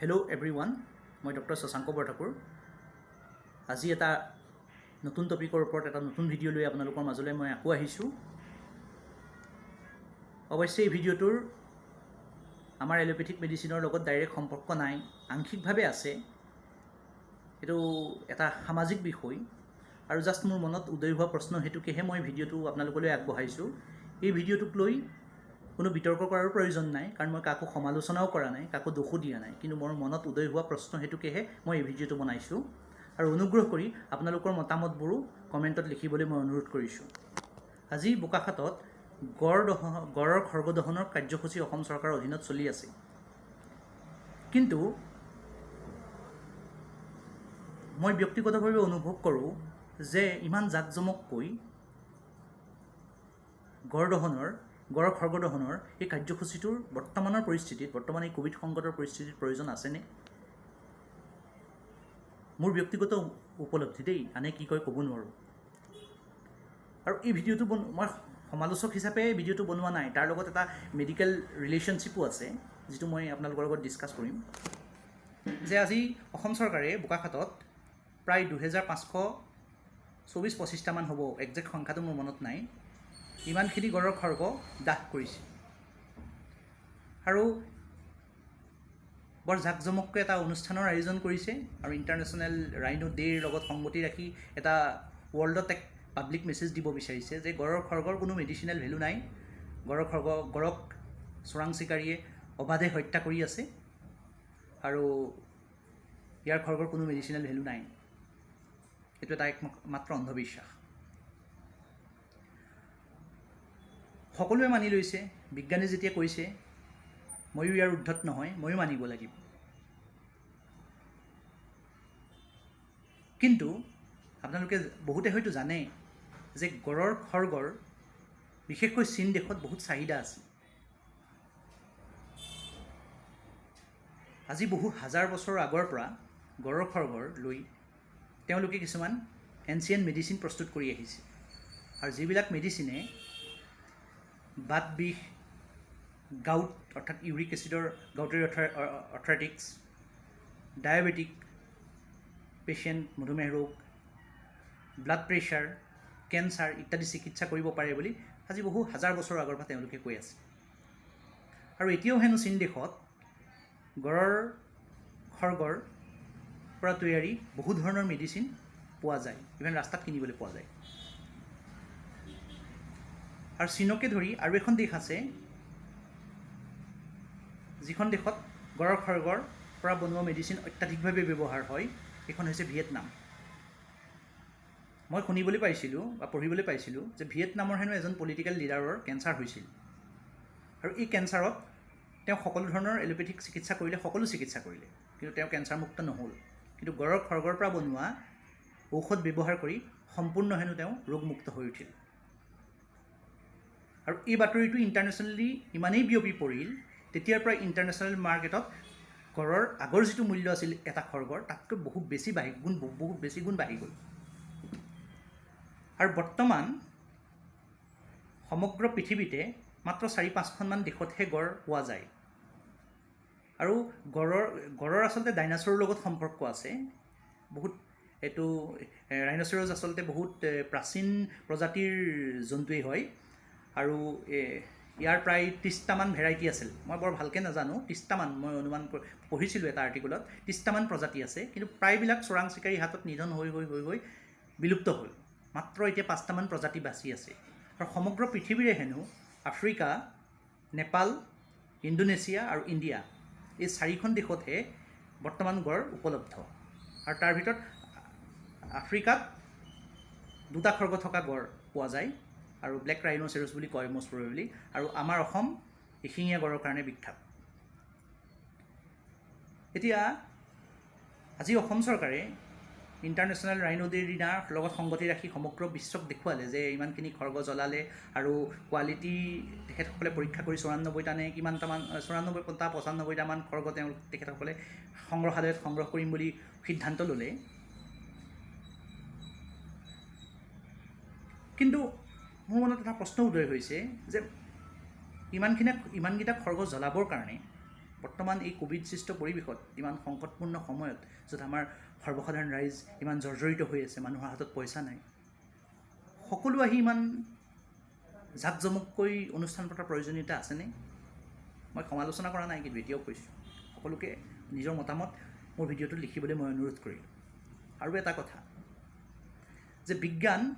Hello' everyone, মই doctor Shashank Borthakur. আজি এটা নতুন টপিকৰ ওপৰত এটা নতুন ভিডিঅ' লৈ আপোনালোকৰ মাজলৈ মই আকৌ আহিছোঁ। অৱশ্যে এই ভিডিঅ'টোৰ আমাৰ এলোপেথিক মেডিচিনৰ লগত ডাইৰেক্ট সম্পৰ্ক নাই, আংশিকভাৱে আছে। এইটো এটা সামাজিক বিষয় আৰু জাষ্ট মোৰ মনত উদয় হোৱা প্ৰশ্ন হেতুকেহে মই ভিডিঅ'টো আপোনালোকলৈ আগবঢ়াইছোঁ। এই ভিডিঅ'টোক লৈ কোনো বিতৰ্ক কৰাৰ প্ৰয়োজন নাই, কাৰণ মই কাকো সমালোচনাও কৰা নাই, কাকো দোষো দিয়া নাই, কিন্তু মোৰ মনত উদয় হোৱা প্ৰশ্ন হেতুকেহে মই এই ভিডিঅ'টো বনাইছোঁ। আৰু অনুগ্ৰহ কৰি আপোনালোকৰ মতামতবোৰো কমেণ্টত লিখিবলৈ মই অনুৰোধ কৰিছোঁ। আজি বোকাখাতত গড়ৰ খৰ্গ দহনৰ কাৰ্যসূচী অসম চৰকাৰৰ অধীনত চলি আছে। কিন্তু মই ব্যক্তিগতভাৱে অনুভৱ কৰোঁ যে ইমান জাকজমককৈ গড়ৰ খৰ্গ দহনৰ এই কাৰ্যসূচীটোৰ বৰ্তমানৰ পৰিস্থিতিত, বৰ্তমান এই কোভিড সংকটৰ পৰিস্থিতিত প্ৰয়োজন আছেনে? মোৰ ব্যক্তিগত উপলব্ধি দেই, আনে কি কয় ক'ব নোৱাৰোঁ। আৰু এই ভিডিঅ'টো মই সমালোচক হিচাপে ভিডিঅ'টো বনোৱা নাই, তাৰ লগত এটা মেডিকেল ৰিলেশ্যনশ্বিপো আছে, যিটো মই আপোনালোকৰ লগত ডিছকাছ কৰিম। যে আজি অসম চৰকাৰে বোকাখাতত প্ৰায় 2524-25মান হ'ব, একজেক্ট সংখ্যাটো মোৰ মনত নাই, ইমানখিনি গড়ৰ খৰ্গ দাহ কৰিছে। আৰু বৰ জাকজমককৈ এটা অনুষ্ঠানৰ আয়োজন কৰিছে আৰু ইণ্টাৰনেশ্যনেল ৰাইনো ডে'ৰ লগত সংগতি ৰাখি এটা ৱৰ্ল্ডত এক পাব্লিক মেছেজ দিব বিচাৰিছে যে গড়ৰ খৰ্গৰ কোনো মেডিচিনেল ভেলু নাই, গড়ক চোৰাং চিকাৰীয়ে অবাধে হত্যা কৰি আছে আৰু ইয়াৰ খৰ্গৰ কোনো মেডিচিনেল ভেলু নাই। এইটো এটা একমাত্ৰ অন্ধবিশ্বাস। সকলোৱে মানি লৈছে, বিজ্ঞানে যেতিয়া কৈছে, ময়ো ইয়াৰ উদ্ধত নহয়, ময়ো মানিব লাগিব। কিন্তু আপোনালোকে বহুতে হয়তো জানে যে গড়ৰ খৰ্গৰ বিশেষকৈ চীন দেশত বহুত চাহিদা আছে। আজি বহু হাজাৰ বছৰৰ আগৰ পৰা গড়ৰ খৰ্গৰ লৈ তেওঁলোকে কিছুমান এনচিয়েণ্ট মেডিচিন প্ৰস্তুত কৰি আহিছে। আৰু যিবিলাক মেডিচিনে বাত বিষ, গাউট অৰ্থাৎ ইউৰিক এচিডৰ গাউটাৰী আৰ্থৰাইটিক্স, ডায়েবেটিক পেচেণ্ট, মধুমেহ ৰোগ, ব্লাড প্ৰেছাৰ, কেঞ্চাৰ ইত্যাদি চিকিৎসা কৰিব পাৰে বুলি আজি বহু হাজাৰ বছৰৰ আগৰ পৰা তেওঁলোকে কৈ আছে। আৰু এতিয়াও হেনো চীন দেশত গড়ৰ খৰ্গৰ পৰা তৈয়াৰী বহু ধৰণৰ মেডিচিন পোৱা যায়, ইভেন ৰাস্তাত কিনিবলৈ পোৱা যায়। আৰু চীনকে ধৰি আৰু এখন দেশ আছে যিখন দেশত গড়ৰ খৰ্গৰ পৰা বনোৱা মেডিচিন অত্যাধিকভাৱে ব্যৱহাৰ হয়, এইখন হৈছে ভিয়েটনাম। মই শুনিবলৈ পাইছিলোঁ বা পঢ়িবলৈ পাইছিলোঁ যে ভিয়েটনামৰ হেনো এজন পলিটিকেল লিডাৰৰ কেঞ্চাৰ হৈছিল, আৰু এই কেঞ্চাৰত তেওঁ সকলো ধৰণৰ এলোপেথিক চিকিৎসা কৰিলে, কিন্তু তেওঁ কেঞ্চাৰমুক্ত নহ'ল। কিন্তু গড়ৰ খৰ্গৰ পৰা বনোৱা ঔষধ ব্যৱহাৰ কৰি সম্পূৰ্ণ হেনো তেওঁ ৰোগমুক্ত হৈ উঠিল। আৰু এই বাতৰিটো ইণ্টাৰনেশ্যনেলি ইমানেই বিয়পি পৰিল, তেতিয়াৰ পৰা ইণ্টাৰনেশ্যনেল মাৰ্কেটত গড়ৰ আগৰ যিটো মূল্য আছিল এটা খৰ্গৰ, তাতকৈ বহুত বেছি গুণ বাঢ়ি গ'ল। আৰু বৰ্তমান সমগ্ৰ পৃথিৱীতে মাত্ৰ 4-5খনমান দেশতহে গড় পোৱা যায়। আৰু গড়ৰ আচলতে ডাইনাছৰৰ লগত সম্পৰ্ক আছে বহুত। এইটো ৰাইনচেৰছ আচলতে বহুত প্ৰাচীন প্ৰজাতিৰ জন্তুৱেই হয়, আৰু ইয়াৰ প্ৰায় 30টামান ভেৰাইটি আছিল। মই বৰ ভালকৈ নাজানো, 30টামান মই অনুমান পঢ়িছিলোঁ এটা আৰ্টিকলত, 30টামান প্ৰজাতি আছে, কিন্তু প্ৰায়বিলাক চোৰাং চিকাৰী হাতত নিধন হৈ বিলুপ্ত হ'ল। মাত্ৰ এতিয়া 5টামান প্ৰজাতি বাচি আছে। আৰু সমগ্ৰ পৃথিৱীৰে হেনো আফ্ৰিকা, নেপাল, ইণ্ডোনেছিয়া আৰু ইণ্ডিয়া, এই 4খন দেশতহে বৰ্তমান গড় উপলব্ধ। আৰু তাৰ ভিতৰত আফ্ৰিকাত 2টা খৰ্গ থকা গড় পোৱা যায়, আৰু ব্লেক ৰাইন'চেৰাছ বুলি কয় মষ্ট প্ৰবেবলি। আৰু আমাৰ অসম এশিঙীয়া গড়ৰ কাৰণে বিখ্যাত। এতিয়া আজি অসম চৰকাৰে ইণ্টাৰনেশ্যনেল ৰাইনো ডে'ৰ দিনাৰ লগত সংগতি ৰাখি সমগ্ৰ বিশ্বক দেখুৱালে যে ইমানখিনি খৰ্গ জ্বলালে, আৰু কোৱালিটি তেখেতসকলে পৰীক্ষা কৰি 94টা নে কিমানটামান, 94-95টামান খৰ্গ তেখেতসকলে সংগ্ৰহালয়ত সংগ্ৰহ কৰিম বুলি সিদ্ধান্ত ল'লে। কিন্তু মোৰ মনত এটা প্ৰশ্ন উদয় হৈছে যে ইমানকেইটা খৰ্গ জ্বলাবৰ কাৰণে বৰ্তমান এই কোভিডসৃষ্ট পৰিৱেশত ইমান সংকটপূৰ্ণ সময়ত য'ত আমাৰ সৰ্বসাধাৰণ ৰাইজ ইমান জৰ্জৰিত হৈ আছে, মানুহৰ হাতত পইচা নাই, সকলো আহি ইমান জাকজমককৈ অনুষ্ঠান পতাৰ প্ৰয়োজনীয়তা আছেনে? মই সমালোচনা কৰা নাই, কিন্তু এতিয়াও কৈছোঁ, সকলোকে নিজৰ মতামত মোৰ ভিডিঅ'টোত লিখিবলৈ মই অনুৰোধ কৰিলোঁ। আৰু এটা কথা যে বিজ্ঞানত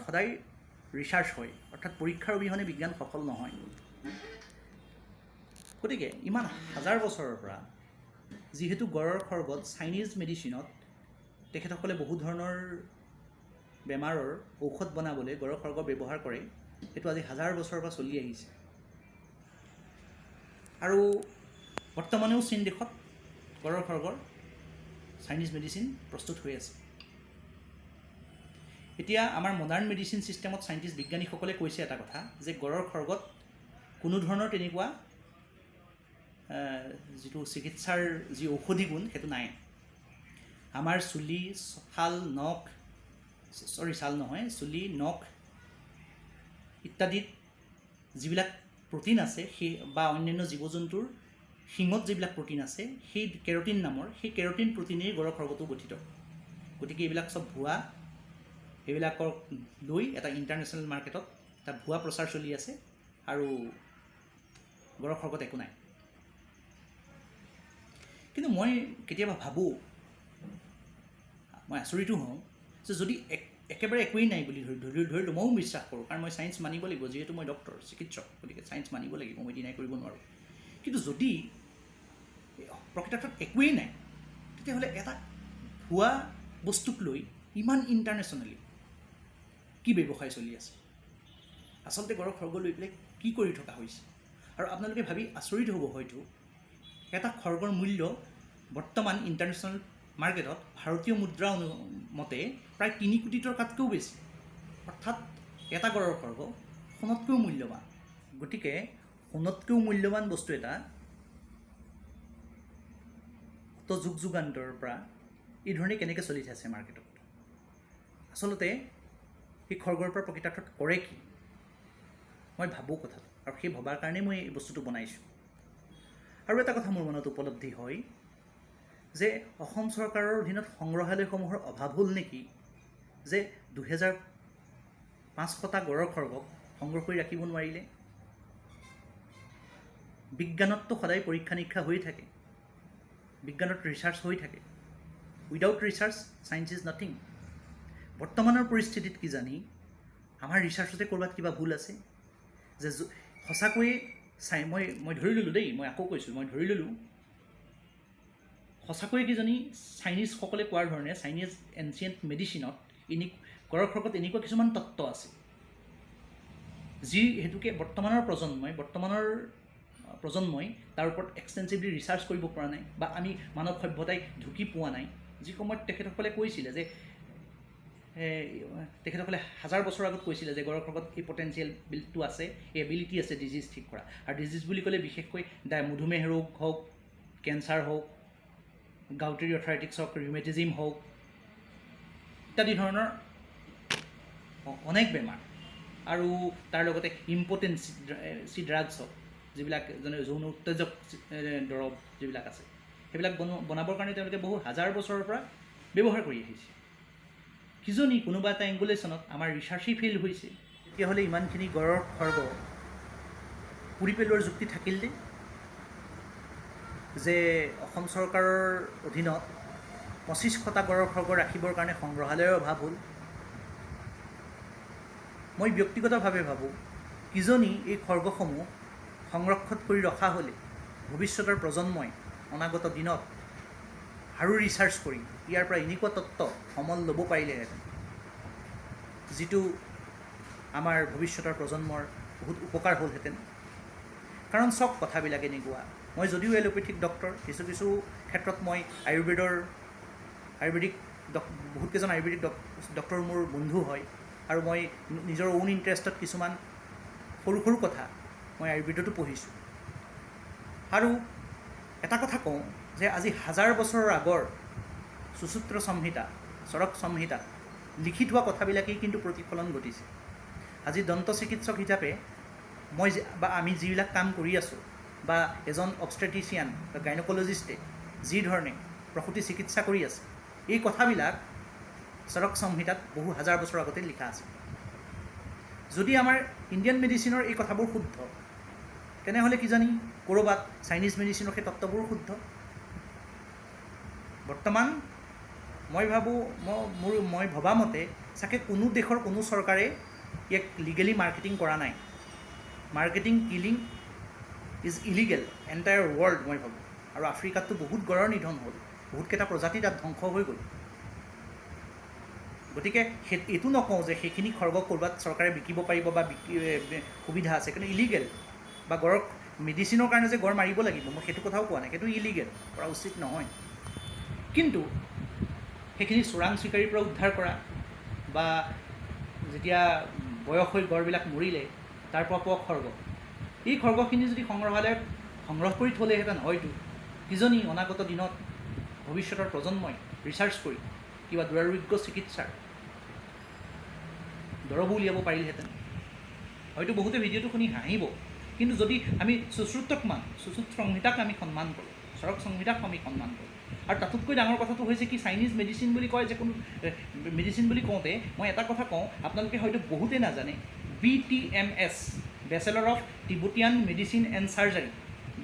সদায় ৰিচাৰ্চ হয়, অৰ্থাৎ পৰীক্ষাৰ অবিহনে বিজ্ঞান সফল নহয়। গতিকে ইমান হাজাৰ বছৰৰ পৰা যিহেতু গড়ৰ খৰ্গত চাইনিজ মেডিচিনত তেখেতসকলে বহু ধৰণৰ বেমাৰৰ ঔষধ বনাবলৈ গড়ৰ খৰ্গ ব্যৱহাৰ কৰে, সেইটো আজি হাজাৰ বছৰৰ পৰা চলি আহিছে। আৰু বৰ্তমানেও চীন দেশত গড়ৰ খৰ্গৰ চাইনিজ মেডিচিন প্ৰস্তুত হৈ আছে। এতিয়া আমাৰ মডাৰ্ণ মেডিচিন ছিষ্টেমত চাইণ্টিষ্ট বিজ্ঞানীসকলে কৈছে এটা কথা যে গড়ৰ খৰ্গত কোনো ধৰণৰ তেনেকুৱা যিটো চিকিৎসাৰ যি ঔষধি গুণ সেইটো নাই। আমাৰ চুলি, চুলি, নখ ইত্যাদিত যিবিলাক প্ৰ'টিন আছে সেই বা অন্যান্য জীৱ জন্তুৰ শিঙত যিবিলাক প্ৰ'টিন আছে সেই কেৰটিন নামৰ সেই কেৰটিন প্ৰ'টিনেই গড়ৰ খৰ্গটো গঠিত। গতিকে এইবিলাক চব ভুৱা, এইবিলাকক লৈ এটা ইণ্টাৰনেশ্যনেল মাৰ্কেটত এটা ভুৱা প্ৰচাৰ চলি আছে আৰু গড়ৰ খৰ্গত একো নাই। কিন্তু মই কেতিয়াবা ভাবোঁ, মই আচৰিতো হওঁ যে যদি একেবাৰে একোৱেই নাই বুলি ধৰিলোঁ, ময়ো বিশ্বাস কৰোঁ, কাৰণ মই ছায়েন্স মানিব লাগিব, যিহেতু মই ডক্টৰ, চিকিৎসক, গতিকে ছায়েন্স মানিব লাগিব, মই ডিনাই কৰিব নোৱাৰোঁ। কিন্তু যদি প্ৰকৃতাৰ্থত একোৱেই নাই, তেতিয়াহ'লে এটা ভুৱা বস্তুক লৈ ইমান ইণ্টাৰনেশ্যনেলি কি ব্যৱসায় চলি আছে? আচলতে গড়ৰ খৰ্গ লৈ পেলাই কি কৰি থকা হৈছে? আৰু আপোনালোকে ভাবি আচৰিত হ'ব, হয়তো এটা খৰ্গৰ মূল্য বৰ্তমান ইণ্টাৰনেশ্যনেল মাৰ্কেটত ভাৰতীয় মুদ্ৰা মতে প্ৰায় 3 কোটি টকাতকৈও বেছি। অৰ্থাৎ এটা গড়ৰ খৰ্গ সোণতকৈও মূল্যৱান। গতিকে সোণতকৈও মূল্যৱান বস্তু এটা যুগ যুগান্তৰ পৰা এই ধৰণে কেনেকৈ চলি আছে মাৰ্কেটত? আচলতে সেই খৰ্গৰ পৰা প্ৰকৃতাৰ্থত কৰে কি? মই ভাবোঁ কথাটো, আৰু সেই ভবাৰ কাৰণেই মই এই বস্তুটো বনাইছোঁ। আৰু এটা কথা মোৰ মনত উপলব্ধি হয় যে অসম চৰকাৰৰ অধীনত সংগ্ৰহালয়সমূহৰ অভাৱ হ'ল নেকি, যে 2500টা গড়ৰ খৰ্গক সংগ্ৰহ কৰি ৰাখিব নোৱাৰিলে? বিজ্ঞানততো সদায় পৰীক্ষা নিৰীক্ষা হৈ থাকে, বিজ্ঞানত ৰিচাৰ্চ হৈ থাকে। Without research science is nothing. বৰ্তমানৰ পৰিস্থিতিত কিজানি আমাৰ ৰিচাৰ্চতে ক'ৰবাত কিবা ভুল আছে, যে সঁচাকৈয়ে মই ধৰি ল'লোঁ দেই, মই আকৌ কৈছোঁ, মই ধৰি ল'লোঁ সঁচাকৈয়ে কিজানি চাইনিজসকলে কোৱাৰ ধৰণে চাইনিজ এনচিয়েণ্ট মেডিচিনত গড়ৰ খৰ্গত এনেকুৱা কিছুমান তত্ত্ব আছে যি হেতুকে বৰ্তমানৰ প্ৰজন্মই তাৰ ওপৰত এক্সটেনচিভলি ৰিচাৰ্চ কৰিব পৰা নাই, বা আমি মানৱ সভ্যতাই ঢুকি পোৱা নাই। যি সময়ত তেখেতসকলে কৈছিলে যে তেখেতসকলে হাজাৰ বছৰ আগত কৈছিলে যে গড়ৰ খৰ্গত এই পটেঞ্চিয়েলটো আছে, এই এবিলিটি আছে ডিজিজ ঠিক কৰা। আৰু ডিজিজ বুলি ক'লে বিশেষকৈ মধুমেহ ৰোগ হওক, কেঞ্চাৰ হওক, গাউটেৰী অৰ্থৰাইটিছ হওক, ৰিউমেটিজিম হওক ইত্যাদি ধৰণৰ অনেক বেমাৰ, আৰু তাৰ লগতে ইম্পটেঞ্চি ড্ৰাগছ হওক, যিবিলাক যৌন উত্তেজক দৰৱ যিবিলাক আছে, সেইবিলাক বনাবৰ কাৰণে তেওঁলোকে বহু হাজাৰ বছৰৰ পৰা ব্যৱহাৰ কৰি আহিছে। কিজনী কোনোবা এটা এংগুলেশ্যনত আমাৰ ৰিচাৰ্চেই ফেইল হৈছে, তেতিয়াহ'লে ইমানখিনি গড়ৰ খৰ্গ পুৰি পেলোৱাৰ যুক্তি থাকিলনে? যে অসম চৰকাৰৰ অধীনত 2500টা গড়ৰ খৰ্গ ৰাখিবৰ কাৰণে সংগ্ৰহালয়ৰ অভাৱ হ'ল? মই ব্যক্তিগতভাৱে ভাবোঁ, কিজনী এই খৰ্গসমূহ সংৰক্ষণ কৰি ৰখা হ'লে ভৱিষ্যতৰ প্ৰজন্মই অনাগত দিনত আৰু ৰিচাৰ্চ কৰি ইয়াৰ পৰা এনেকুৱা তত্ত্ব সমল ল'ব পাৰিলেহেঁতেন, যিটো আমাৰ ভৱিষ্যতৰ প্ৰজন্মৰ বহুত উপকাৰ হ'লহেঁতেন। কাৰণ চব কথাবিলাক এনেকুৱা, মই যদিও এলোপেথিক ডক্টৰ, কিছু ক্ষেত্ৰত মই আয়ুৰ্বেদিক বহুতকেইজন আয়ুৰ্বেদিক ডক্টৰ মোৰ বন্ধু হয়, আৰু মই নিজৰ ওন ইণ্টাৰেষ্টত কিছুমান সৰু কথা মই আয়ুৰ্বেদতো পঢ়িছোঁ। আৰু এটা কথা কওঁ যে আজি হাজাৰ বছৰৰ আগৰ সুসূত্ৰ সংহিতা, চৰক সংহিতাত লিখি থোৱা কথাবিলাকেই কিন্তু প্ৰতিফলন ঘটিছে। আজি দন্ত চিকিৎসক হিচাপে আমি যিবিলাক কাম কৰি আছোঁ, বা এজন অবষ্ট্ৰেটিচিয়ান বা গাইনকলজিষ্টে যি ধৰণে প্ৰসূতি চিকিৎসা কৰি আছে, এই কথাবিলাক চৰক সংহিতাত বহু হাজাৰ বছৰ আগতে লিখা আছে। যদি আমাৰ ইণ্ডিয়ান মেডিচিনৰ এই কথাবোৰ শুদ্ধ, তেনেহ'লে কিজানি ক'ৰবাত চাইনিজ মেডিচিনৰ সেই তত্ত্ববোৰ শুদ্ধ। বৰ্তমান মই ভাবোঁ, মই ভবা মতে চাগে কোনো দেশৰ কোনো চৰকাৰে ইয়াক লিগেলি মাৰ্কেটিং কৰা নাই। Marketing killing is illegal entire world মই ভাবোঁ। আৰু আফ্ৰিকাততো বহুত গড়ৰ নিধন হ'ল, বহুতকেইটা প্ৰজাতি তাত ধ্বংস হৈ গ'ল। গতিকে এইটো নকওঁ যে সেইখিনি খৰ্গ ক'ৰবাত চৰকাৰে বিকিব পাৰিব বা সুবিধা আছে, কিন্তু ইলিগেল। বা গড়ক মেডিচিনৰ কাৰণে যে গড় মাৰিব লাগিব, মই সেইটো কথাও কোৱা নাই, সেইটো ইলিগেল, কৰা উচিত নহয়। কিন্তু সেইখিনি চোৰাং চিকাৰীৰ পৰা উদ্ধাৰ কৰা বা যেতিয়া বয়স হৈ গড়বিলাক মৰিলে তাৰ পৰা পোৱা খৰ্গ, এই খৰ্গখিনি যদি সংগ্ৰহালয়ত সংগ্ৰহ কৰি থ'লেহেঁতেন, হয়তো কিজনী অনাগত দিনত ভৱিষ্যতৰ প্ৰজন্মই ৰিচাৰ্চ কৰি কিবা দুৰাৰোগ্য চিকিৎসাৰ দৰবো উলিয়াব পাৰিলেহেঁতেন। হয়তো বহুতে ভিডিঅ'টো শুনি হাঁহিব, কিন্তু যদি আমি সুশ্ৰুত সংহিতাক আমি সন্মান কৰোঁ, চৰক সংহিতাক আমি সন্মান কৰোঁ। আৰু তাতোতকৈ ডাঙৰ কথাটো হৈছে কি, চাইনিজ মেডিচিন বুলি কয় যে কোনো মেডিচিন বুলি কওঁতে মই এটা কথা কওঁ, আপোনালোকে হয়তো বহুতেই নাজানে, BTMS, bachelor of Tibetan medicine and surgery,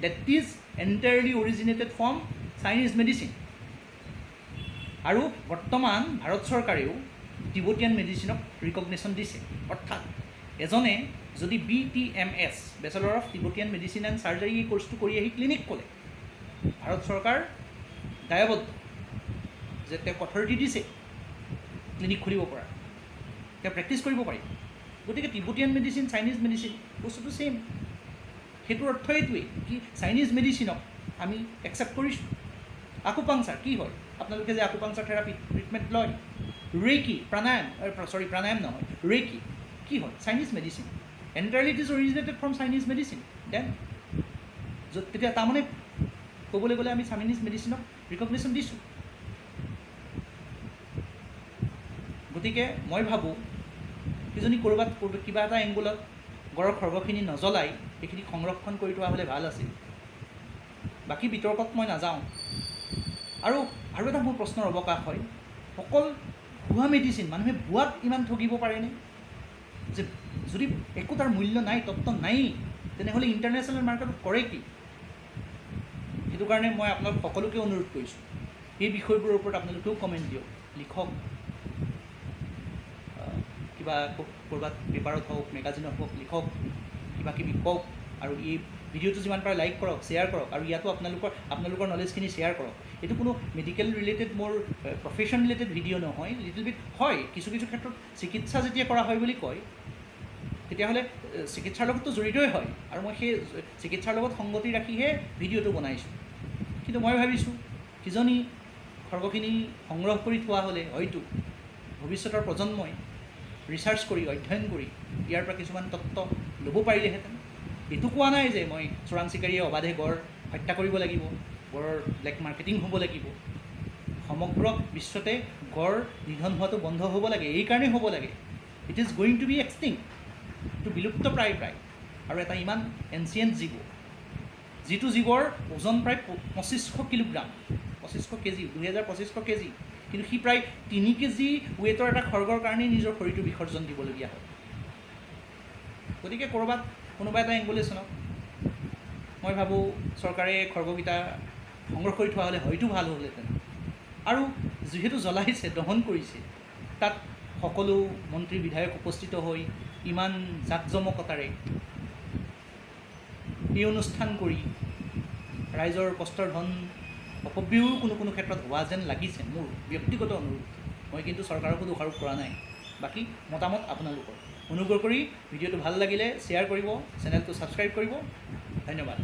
that is entirely originated from Chinese medicine. আৰু বৰ্তমান ভাৰত চৰকাৰেও টিবেটিয়ান মেডিচিনক ৰিকগনিশ্যন দিছে। অৰ্থাৎ এজনে যদি BTMS, bachelor of Tibetan medicine and surgery, এই কোৰ্চটো কৰি আহি ক্লিনিক ক'লে, ভাৰত চৰকাৰ দায়বদ্ধ যে তেওঁক অথৰিটি দিছে ক্লিনিক খুলিব পৰা, তেওঁ প্ৰেক্টিছ কৰিব পাৰিব। গতিকে টিবেটিয়ান মেডিচিন, চাইনিজ মেডিচিন বস্তুটো ছেইম। সেইটোৰ অৰ্থ এইটোৱেই কি, চাইনিজ মেডিচিনক আমি একচেপ্ট কৰিছোঁ। আকুপাংচাৰ কি হয়, আপোনালোকে যে আকুপাংচাৰ থেৰাপি ট্ৰিটমেণ্ট লয়, ৰেকি, প্ৰাণায়াম নহয়, ৰেকি কি হয়, Chinese medicine, entirely it is originated from Chinese medicine. Then তেতিয়া তাৰমানে ক'বলৈ গ'লে আমি চাইনিজ মেডিচিনক ৰিকগনিশ্যন দিছোঁ। গতিকে মই ভাবোঁ কিজনী ক'ৰবাত কিবা এটা এংগুলত গড়ৰ খৰ্গখিনি নজ্বলাই এইখিনি সংৰক্ষণ কৰি থোৱা হ'লে ভাল আছিল। বাকী বিতৰ্কত মই নাযাওঁ। আৰু এটা মোৰ প্ৰশ্নৰ অৱকাশ হয়, অকল ভুৱা মেডিচিন, মানুহে ভুৱাত ইমান ঠগিব পাৰেনে? যে যদি একো তাৰ মূল্য নাই, তত্ত্ব নাই, তেনেহ'লে ইণ্টাৰনেশ্যনেল মাৰ্কেটত কৰে কি? সেইটো কাৰণে মই আপোনালোক সকলোকে অনুৰোধ কৰিছোঁ, এই বিষয়বোৰৰ ওপৰত আপোনালোকেও কমেণ্ট দিয়ক, লিখক, কিবা ক'ৰবাত পেপাৰত হওক, মেগাজিনত হওক লিখক, কিবা কিবি কওক। আৰু এই ভিডিঅ'টো যিমান পাৰে লাইক কৰক, শ্বেয়াৰ কৰক, আৰু ইয়াতো আপোনালোকৰ নলেজখিনি শ্বেয়াৰ কৰক। এইটো কোনো মেডিকেল ৰিলেটেড, মোৰ প্ৰফেশ্যন ৰিলেটেড ভিডিঅ' নহয়, লিটিল বিট হয়। কিছু ক্ষেত্ৰত চিকিৎসা যেতিয়া কৰা হয় বুলি কয়, তেতিয়াহ'লে চিকিৎসাৰ লগততো জড়িতই হয়, আৰু মই সেই চিকিৎসাৰ লগত সংগতি ৰাখিহে ভিডিঅ'টো বনাইছোঁ। কিন্তু মই ভাবিছোঁ কিজনী খৰ্গখিনি সংগ্ৰহ কৰি থোৱা হ'লে হয়তো ভৱিষ্যতৰ প্ৰজন্মই ৰিচাৰ্চ কৰি, অধ্যয়ন কৰি ইয়াৰ পৰা কিছুমান তত্ত্ব ল'ব পাৰিলেহেঁতেন। এইটো কোৱা নাই যে মই চোৰাং চিকাৰীয়ে অবাধে গড় হত্যা কৰিব লাগিব, গড়ৰ ব্লেক মাৰ্কেটিং হ'ব লাগিব। সমগ্ৰ বিশ্বতে গড় নিধন হোৱাটো বন্ধ হ'ব লাগে, এইকাৰণেই হ'ব লাগে। It is going to be extinct, এইটো বিলুপ্ত প্ৰায়। আৰু এটা ইমান এনচিয়েণ্ট জীৱ, যিটো জীৱৰ ওজন প্ৰায় 2500 কিলোগ্ৰাম, 2500 কেজি, 2500 কেজি, কিন্তু সি প্ৰায় 3 কেজি ৱেইটৰ এটা খৰ্গৰ কাৰণেই নিজৰ শৰীৰটো বিসৰ্জন দিবলগীয়া হয়। গতিকে ক'ৰবাত কোনোবা এটা এংগুলেশ্যনক মই ভাবোঁ চৰকাৰে খৰ্গকেইটা সংগ্ৰহ কৰি থোৱা হ'লে হয়তো ভাল হ'লহেঁতেন। আৰু যিহেতু জ্বলাইছে, দহন কৰিছে, তাত সকলো মন্ত্ৰী বিধায়ক উপস্থিত হৈ ইমান জাক জমকতাৰে এই অনুষ্ঠান কৰি ৰাইজৰ কষ্টৰ ধন অপব্যয়ো কোনো ক্ষেত্ৰত হোৱা যেন লাগিছে, মোৰ ব্যক্তিগত অনুৰোধ। মই কিন্তু চৰকাৰকো দোষাৰোপ কৰা নাই। বাকী মতামত আপোনালোকৰ। অনুগ্ৰহ কৰি ভিডিঅ'টো ভাল লাগিলে শ্বেয়াৰ কৰিব, চেনেলটো ছাবস্ক্ৰাইব কৰিব। ধন্যবাদ।